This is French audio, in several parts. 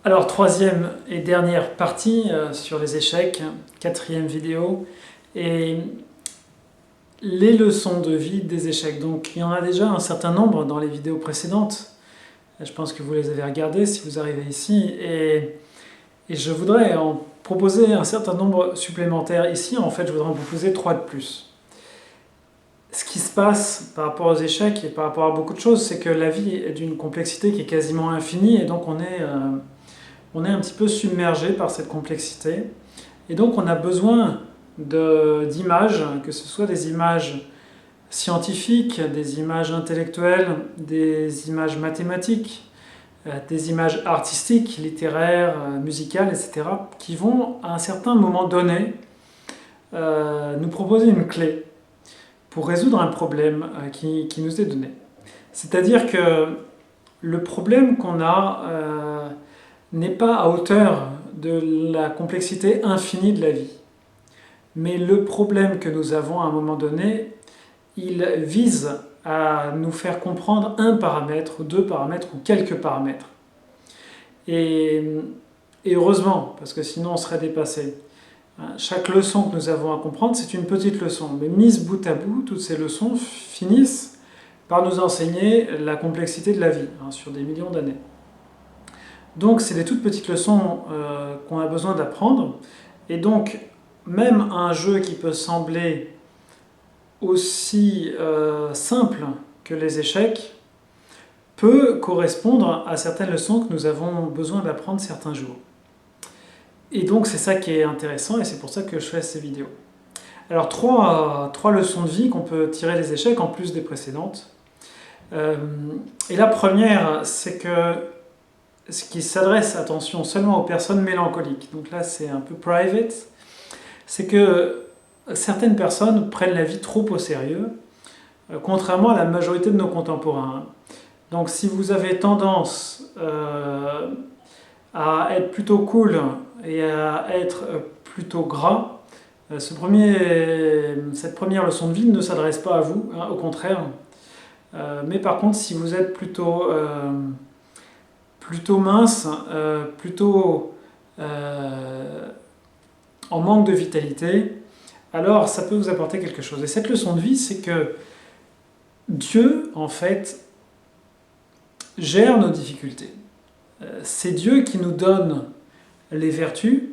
Alors, troisième et dernière partie sur les échecs, quatrième vidéo, et les leçons de vie des échecs. Donc, il y en a déjà un certain nombre dans les vidéos précédentes. Je pense que vous les avez regardées si vous arrivez ici, et je voudrais en proposer un certain nombre supplémentaires ici. En fait, je voudrais en proposer 3 de plus. Ce qui se passe par rapport aux échecs et par rapport à beaucoup de choses, c'est que la vie est d'une complexité qui est quasiment infinie, et donc on est un petit peu submergé par cette complexité. Et donc on a besoin d'images, que ce soit des images scientifiques, des images intellectuelles, des images mathématiques, des images artistiques, littéraires, musicales, etc., qui vont à un certain moment donné nous proposer une clé pour résoudre un problème qui nous est donné. C'est-à-dire que le problème qu'on a n'est pas à hauteur de la complexité infinie de la vie. Mais le problème que nous avons à un moment donné, il vise à nous faire comprendre un paramètre, ou deux paramètres, ou quelques paramètres. Et heureusement, parce que sinon on serait dépassé. Chaque leçon que nous avons à comprendre, c'est une petite leçon. Mais mise bout à bout, toutes ces leçons finissent par nous enseigner la complexité de la vie, sur des millions d'années. Donc c'est des toutes petites leçons qu'on a besoin d'apprendre. Et donc, même un jeu qui peut sembler aussi simple que les échecs peut correspondre à certaines leçons que nous avons besoin d'apprendre certains jours. Et donc c'est ça qui est intéressant, et c'est pour ça que je fais ces vidéos. Alors trois leçons de vie qu'on peut tirer des échecs en plus des précédentes. Et la première, c'est que ce qui s'adresse, attention, seulement aux personnes mélancoliques. Donc là c'est un peu private. C'est que certaines personnes prennent la vie trop au sérieux, contrairement à la majorité de nos contemporains. Donc si vous avez tendance à être plutôt cool et à être plutôt gras, cette première leçon de vie ne s'adresse pas à vous, au contraire. Mais par contre, si vous êtes plutôt mince, plutôt en manque de vitalité, alors ça peut vous apporter quelque chose. Et cette leçon de vie, c'est que Dieu, en fait, gère nos difficultés. C'est Dieu qui nous donne les vertus,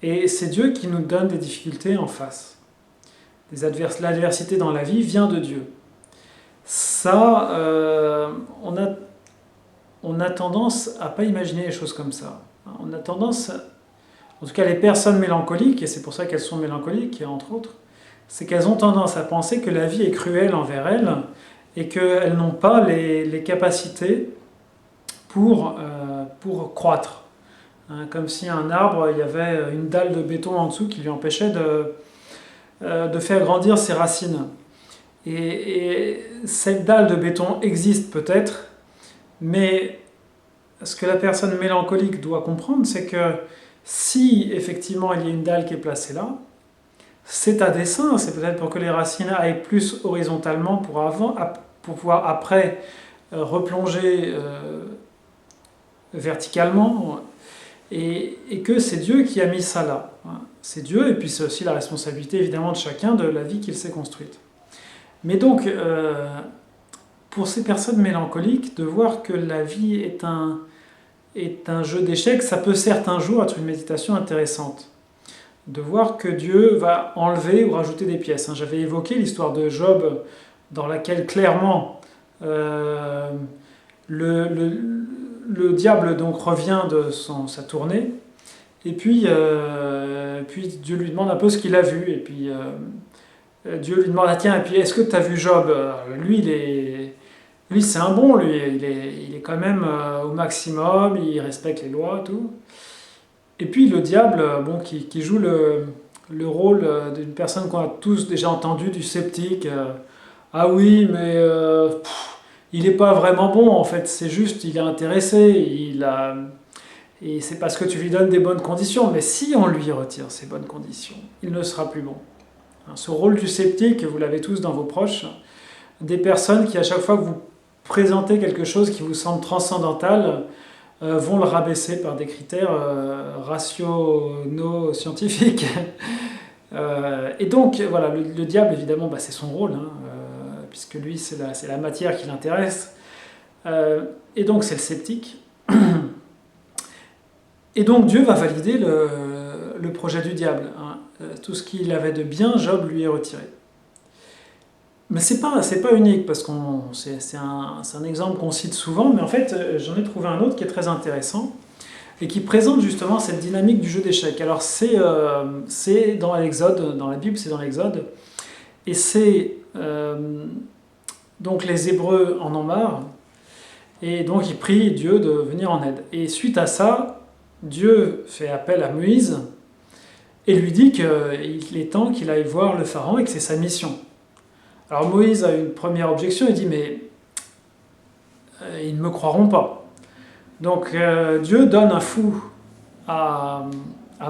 et c'est Dieu qui nous donne des difficultés en face. L'adversité dans la vie vient de Dieu. Ça, on a tendance à pas imaginer les choses comme ça. On a tendance, en tout cas les personnes mélancoliques, et c'est pour ça qu'elles sont mélancoliques, entre autres, c'est qu'elles ont tendance à penser que la vie est cruelle envers elles, et qu'elles n'ont pas les capacités pour croître. Comme si un arbre, il y avait une dalle de béton en dessous qui lui empêchait de faire grandir ses racines. Et cette dalle de béton existe peut-être, mais ce que la personne mélancolique doit comprendre, c'est que si effectivement il y a une dalle qui est placée là, c'est à dessein, c'est peut-être pour que les racines aillent plus horizontalement pour pouvoir après replonger verticalement, et que c'est Dieu qui a mis ça là. C'est Dieu, et puis c'est aussi la responsabilité évidemment de chacun de la vie qu'il s'est construite. Mais donc, pour ces personnes mélancoliques, de voir que la vie est un jeu d'échecs, ça peut certes un jour être une méditation intéressante. De voir que Dieu va enlever ou rajouter des pièces. J'avais évoqué l'histoire de Job, dans laquelle clairement le diable donc revient de sa tournée, et puis Dieu lui demande un peu ce qu'il a vu, et puis Dieu lui demande, ah, tiens, et puis est-ce que tu as vu Job? Lui c'est un bon, lui, il est quand même au maximum, il respecte les lois, tout. Et puis le diable, qui joue le rôle d'une personne qu'on a tous déjà entendu, du sceptique, ah oui, mais il n'est pas vraiment bon, en fait, c'est juste, il est intéressé, et c'est parce que tu lui donnes des bonnes conditions, mais si on lui retire ces bonnes conditions, il ne sera plus bon. Ce rôle du sceptique, vous l'avez tous dans vos proches, des personnes qui, à chaque fois que vous présentez quelque chose qui vous semble transcendantal, vont le rabaisser par des critères rationaux-scientifiques. Et donc, voilà, le diable, évidemment, c'est son rôle, hein, puisque lui, c'est la matière qui l'intéresse. Et donc, c'est le sceptique. Et donc, Dieu va valider le projet du diable, hein. Tout ce qu'il avait de bien, Job lui est retiré. Mais c'est pas unique, parce que c'est un exemple qu'on cite souvent, mais en fait, j'en ai trouvé un autre qui est très intéressant, et qui présente justement cette dynamique du jeu d'échecs. Alors c'est dans l'Exode, dans la Bible, c'est dans l'Exode, et c'est donc les Hébreux en ont marre, et donc ils prient Dieu de venir en aide. Et suite à ça, Dieu fait appel à Moïse, et lui dit qu'il est temps qu'il aille voir le Pharaon et que c'est sa mission. Alors Moïse a une première objection, il dit mais ils ne me croiront pas. Donc Dieu donne un fou à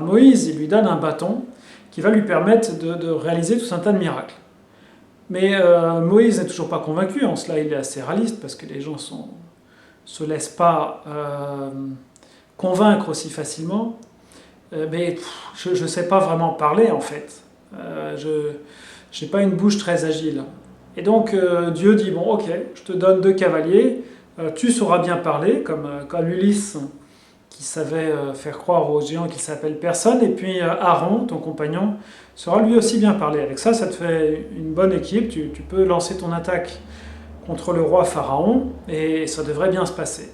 Moïse, il lui donne un bâton qui va lui permettre de réaliser tout un tas de miracles. Mais Moïse n'est toujours pas convaincu, en cela il est assez réaliste, parce que les gens se laissent pas convaincre aussi facilement. Mais je ne sais pas vraiment parler en fait. Je n'ai pas une bouche très agile. Et donc Dieu dit, bon ok, je te donne 2 cavaliers, tu sauras bien parler, comme Ulysse qui savait faire croire aux géants qu'il s'appelle personne, et puis Aaron, ton compagnon, saura lui aussi bien parler. Avec ça, ça te fait une bonne équipe, tu peux lancer ton attaque contre le roi Pharaon, et ça devrait bien se passer.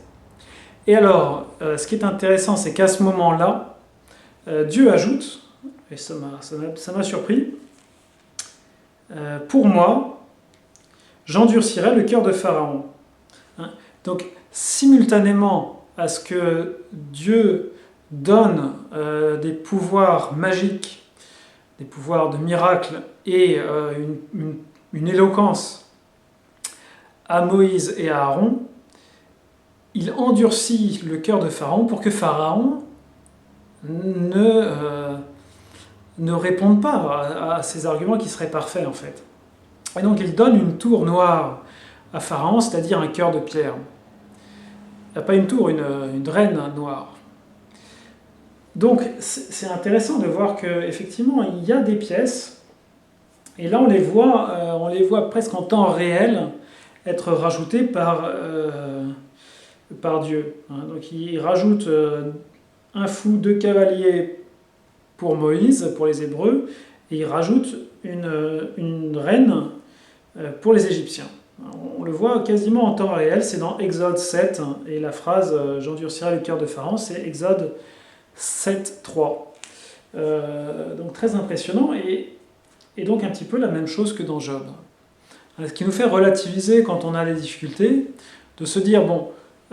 Et alors, ce qui est intéressant, c'est qu'à ce moment-là, Dieu ajoute, et ça m'a surpris, pour moi, j'endurcirai le cœur de Pharaon. Hein. Donc, simultanément à ce que Dieu donne des pouvoirs magiques, des pouvoirs de miracle et une éloquence à Moïse et à Aaron, il endurcit le cœur de Pharaon pour que Pharaon ne réponde pas à ces arguments qui seraient parfaits en fait. Et donc il donne une tour noire à Pharaon, c'est-à-dire un cœur de pierre. Pas une tour, une reine noire. Donc c'est intéressant de voir qu'effectivement il y a des pièces, et là on les voit presque en temps réel être rajoutées par Dieu. Donc il rajoute un fou, 2 cavaliers pour Moïse, pour les Hébreux, et il rajoute une reine pour les Égyptiens. On le voit quasiment en temps réel, c'est dans Exode 7, et la phrase « J'endurcirai le cœur de Pharaon », c'est Exode 7, 3. Donc très impressionnant, et donc un petit peu la même chose que dans Job. Ce qui nous fait relativiser quand on a des difficultés, de se dire, bon,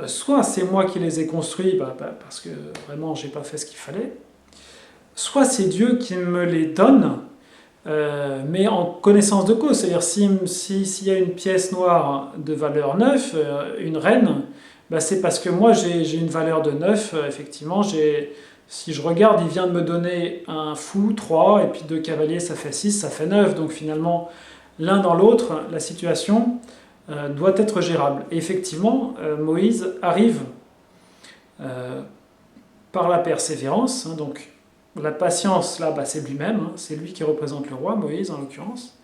soit c'est moi qui les ai construits, parce que vraiment j'ai pas fait ce qu'il fallait, soit c'est Dieu qui me les donne, mais en connaissance de cause. C'est-à-dire s'il y a une pièce noire de valeur 9, une reine, c'est parce que moi j'ai une valeur de 9, effectivement, si je regarde, il vient de me donner un fou, 3, et puis 2 cavaliers, ça fait 6, ça fait 9, donc finalement, l'un dans l'autre, la situation doit être gérable. Et effectivement, Moïse arrive par la persévérance, hein, donc la patience, là, c'est lui-même, hein, c'est lui qui représente le roi, Moïse en l'occurrence,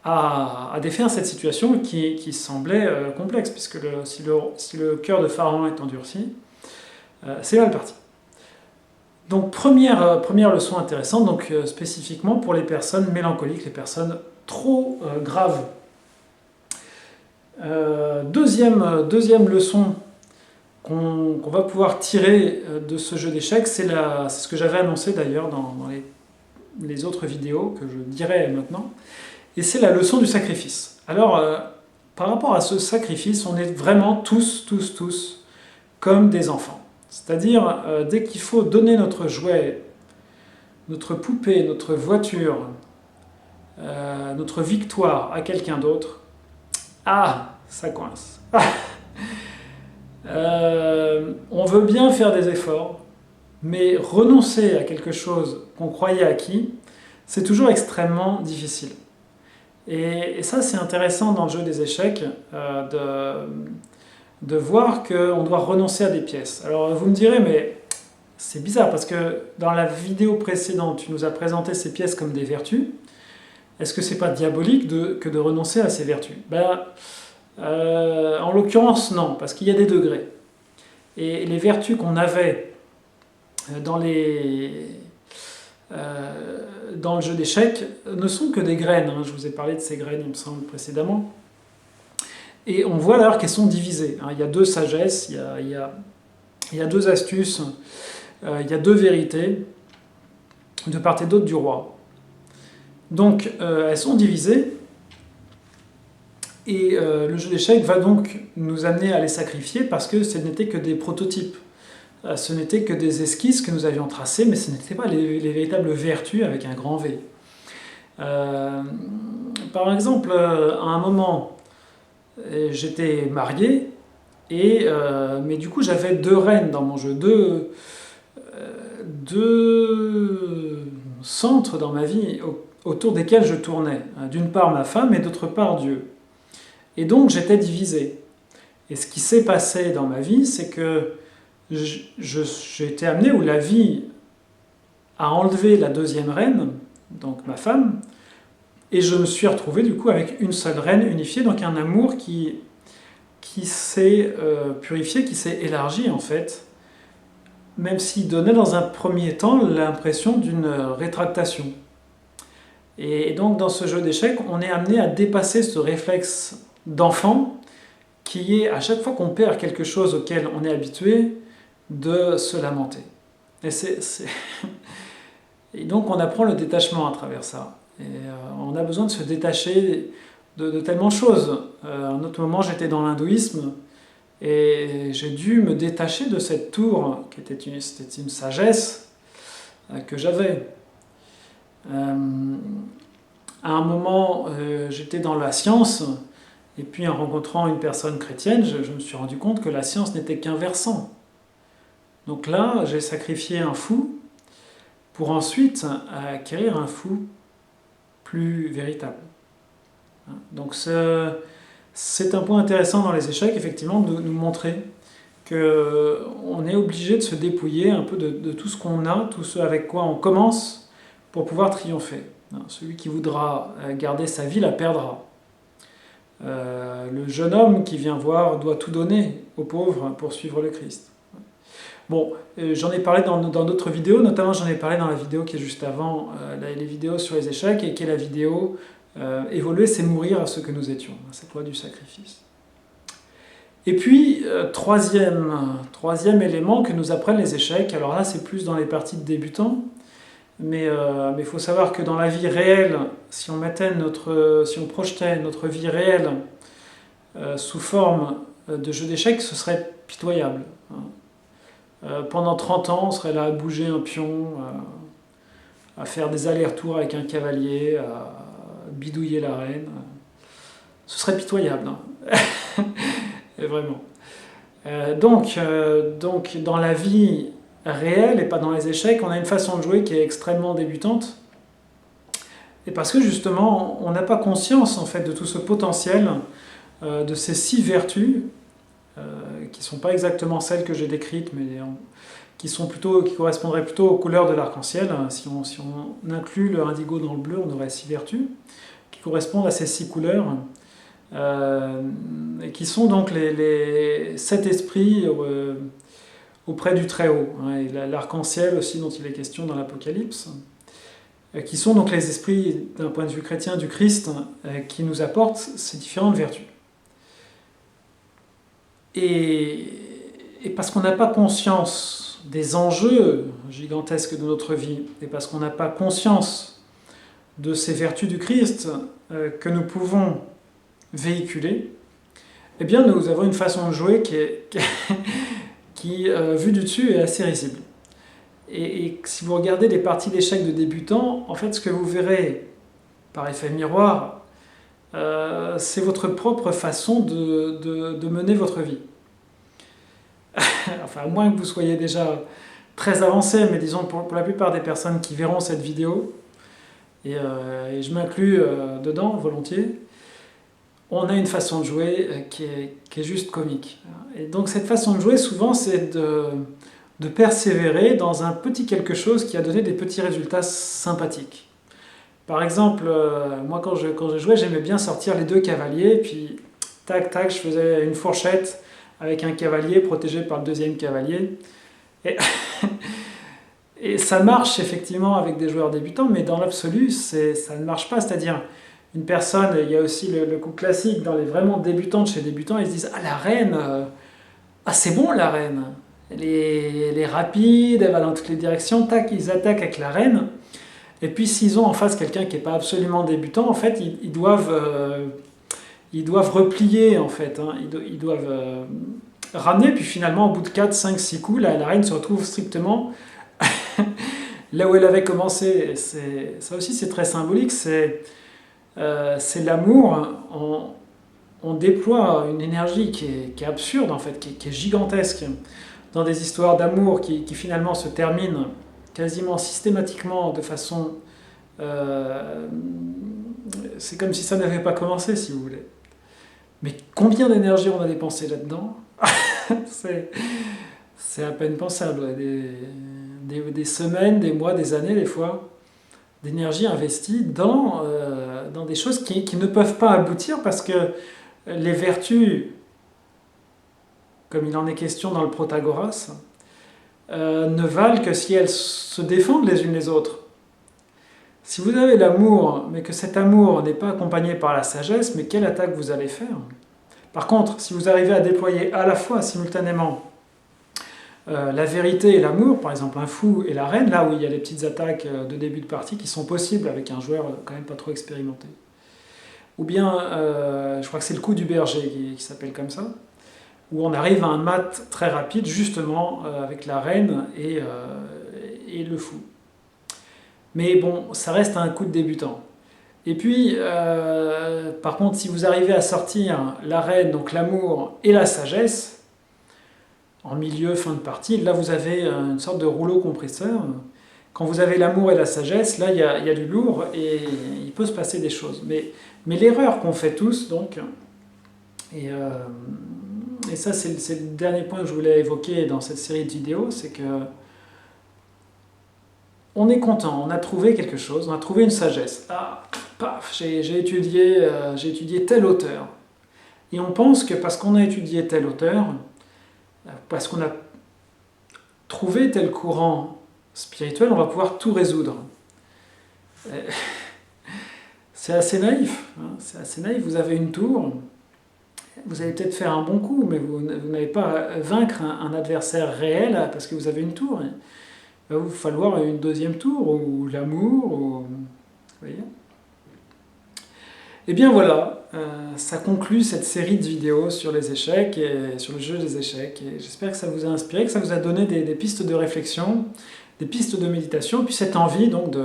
à défaire cette situation qui semblait complexe, puisque si le cœur de Pharaon est endurci, c'est mal parti. Donc première leçon intéressante, donc spécifiquement pour les personnes mélancoliques, les personnes trop graves. Deuxième leçon qu'on va pouvoir tirer de ce jeu d'échecs, c'est ce que j'avais annoncé d'ailleurs dans les autres vidéos que je dirai maintenant, et c'est la leçon du sacrifice. Alors, par rapport à ce sacrifice, on est vraiment tous comme des enfants. C'est-à-dire, dès qu'il faut donner notre jouet, notre poupée, notre voiture, notre victoire à quelqu'un d'autre, ça coince. On veut bien faire des efforts, mais renoncer à quelque chose qu'on croyait acquis, c'est toujours extrêmement difficile. Et ça, c'est intéressant dans le jeu des échecs, de voir qu'on doit renoncer à des pièces. Alors vous me direz, mais c'est bizarre parce que dans la vidéo précédente, tu nous as présenté ces pièces comme des vertus. Est-ce que c'est pas diabolique que de renoncer à ces vertus? En l'occurrence, non, parce qu'il y a des degrés. Et les vertus qu'on avait dans le jeu d'échecs ne sont que des graines. Hein. Je vous ai parlé de ces graines, il me semble, précédemment. Et on voit d'ailleurs qu'elles sont divisées. Hein. Il y a deux sagesses, il y a deux astuces, il y a deux vérités, de part et d'autre du roi. Donc elles sont divisées, et le jeu d'échecs va donc nous amener à les sacrifier parce que ce n'étaient que des prototypes. Ce n'étaient que des esquisses que nous avions tracées, mais ce n'étaient pas les véritables vertus avec un grand V. Par exemple, à un moment, j'étais marié, mais du coup j'avais deux reines dans mon jeu, deux centres dans ma vie autour desquels je tournais. D'une part ma femme et d'autre part Dieu. Et donc j'étais divisé. Et ce qui s'est passé dans ma vie, c'est que j'ai été amené où la vie a enlevé la deuxième reine, donc ma femme, et je me suis retrouvé du coup avec une seule reine unifiée, donc un amour qui s'est purifié, qui s'est élargi en fait, même s'il donnait dans un premier temps l'impression d'une rétractation. Et donc dans ce jeu d'échecs, on est amené à dépasser ce réflexe d'enfant qui est, à chaque fois qu'on perd quelque chose auquel on est habitué, de se lamenter. Et donc on apprend le détachement à travers ça. Et on a besoin de se détacher de tellement de choses. À un autre moment, j'étais dans l'hindouisme et j'ai dû me détacher de cette tour qui était une sagesse que j'avais. À un moment, j'étais dans la science, et puis en rencontrant une personne chrétienne, je me suis rendu compte que la science n'était qu'un versant. Donc là, j'ai sacrifié un fou pour ensuite acquérir un fou plus véritable. Donc c'est un point intéressant dans les échecs, effectivement, de nous montrer qu'on est obligé de se dépouiller un peu de tout ce qu'on a, tout ce avec quoi on commence, pour pouvoir triompher. Celui qui voudra garder sa vie la perdra. Le jeune homme qui vient voir doit tout donner aux pauvres pour suivre le Christ. Bon, j'en ai parlé dans d'autres vidéos, notamment j'en ai parlé dans la vidéo qui est juste avant les vidéos sur les échecs, et qui est la vidéo évoluer, c'est mourir à ce que nous étions, cette loi du sacrifice. Et puis, troisième élément que nous apprennent les échecs, alors là c'est plus dans les parties de débutants, mais il faut savoir que dans la vie réelle, si on projetait notre vie réelle sous forme de jeu d'échecs, ce serait pitoyable. Pendant 30 ans, on serait là à bouger un pion, à faire des allers-retours avec un cavalier, à bidouiller la reine. Ce serait pitoyable, hein. Et vraiment. Donc, dans la vie réelle et pas dans les échecs, on a une façon de jouer qui est extrêmement débutante. Et parce que justement, on n'a pas conscience en fait de tout ce potentiel, de ces 6 vertus, qui ne sont pas exactement celles que j'ai décrites, mais qui correspondraient plutôt aux couleurs de l'arc-en-ciel. Si on inclut le indigo dans le bleu, on aurait 6 vertus, qui correspondent à ces 6 couleurs, et qui sont donc les 7 esprits auprès du Très-Haut, hein, et l'arc-en-ciel aussi dont il est question dans l'Apocalypse, qui sont donc les esprits, d'un point de vue chrétien, du Christ, qui nous apportent ces différentes vertus. Et parce qu'on n'a pas conscience des enjeux gigantesques de notre vie, et parce qu'on n'a pas conscience de ces vertus du Christ que nous pouvons véhiculer, eh bien nous avons une façon de jouer qui vue du dessus, est assez risible. Et si vous regardez les parties d'échecs de débutants, en fait ce que vous verrez par effet miroir, c'est votre propre façon de mener votre vie. Enfin, à moins que vous soyez déjà très avancé, mais disons pour la plupart des personnes qui verront cette vidéo, et je m'inclus dedans volontiers, on a une façon de jouer qui est juste comique. Et donc cette façon de jouer, souvent, c'est de persévérer dans un petit quelque chose qui a donné des petits résultats sympathiques. Par exemple, moi quand je jouais, j'aimais bien sortir les deux cavaliers, puis tac tac, je faisais une fourchette avec un cavalier protégé par le deuxième cavalier. Et, et ça marche effectivement avec des joueurs débutants, mais dans l'absolu, ça ne marche pas. C'est-à-dire, une personne, il y a aussi le coup classique dans les vraiment débutants de chez débutants, ils se disent: ah, la reine, ah, c'est bon la reine, elle est rapide, elle va dans toutes les directions, tac, ils attaquent avec la reine. Et puis s'ils ont en face quelqu'un qui n'est pas absolument débutant, en fait, ils doivent replier, en fait, hein. Ils doivent ramener, puis finalement, au bout de 4, 5, 6 coups, la reine se retrouve strictement là où elle avait commencé. Ça aussi, c'est très symbolique, c'est l'amour. On déploie une énergie qui est absurde, en fait, qui est gigantesque, dans des histoires d'amour qui finalement se terminent quasiment systématiquement de façon... c'est comme si ça n'avait pas commencé, si vous voulez. Mais combien d'énergie on a dépensé là-dedans? C'est à peine pensable. Ouais. Des semaines, des mois, des années, des fois, d'énergie investie dans des choses qui ne peuvent pas aboutir parce que les vertus, comme il en est question dans le Protagoras, ne valent que si elles se défendent les unes les autres. Si vous avez l'amour, mais que cet amour n'est pas accompagné par la sagesse, mais quelle attaque vous allez faire? Par contre, si vous arrivez à déployer à la fois, simultanément, la vérité et l'amour, par exemple un fou et la reine, là où il y a les petites attaques de début de partie qui sont possibles avec un joueur quand même pas trop expérimenté. Ou bien, je crois que c'est le coup du berger qui s'appelle comme ça, où on arrive à un mat très rapide, justement, avec la reine et le fou. Mais bon, ça reste un coup de débutant. Et puis, par contre, si vous arrivez à sortir la reine, donc l'amour et la sagesse, en milieu, fin de partie, là vous avez une sorte de rouleau compresseur. Quand vous avez l'amour et la sagesse, là il y a du lourd et il peut se passer des choses. Mais l'erreur qu'on fait tous, donc, et ça c'est le dernier point que je voulais évoquer dans cette série de vidéos, c'est que on est content, on a trouvé quelque chose, on a trouvé une sagesse. Ah, paf, j'ai étudié tel auteur. Et on pense que parce qu'on a étudié tel auteur, parce qu'on a trouvé tel courant spirituel, on va pouvoir tout résoudre. C'est assez naïf. Hein, c'est assez naïf. Vous avez une tour, vous allez peut-être faire un bon coup, mais vous n'allez pas vaincre un adversaire réel parce que vous avez une tour. Il va vous falloir une deuxième tour, ou l'amour, vous voyez. Et bien voilà, ça conclut cette série de vidéos sur les échecs et sur le jeu des échecs. Et j'espère que ça vous a inspiré, que ça vous a donné des pistes de réflexion, des pistes de méditation, puis cette envie donc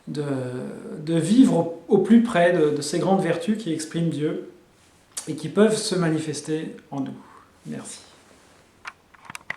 de vivre au plus près de ces grandes vertus qui expriment Dieu et qui peuvent se manifester en nous. Merci.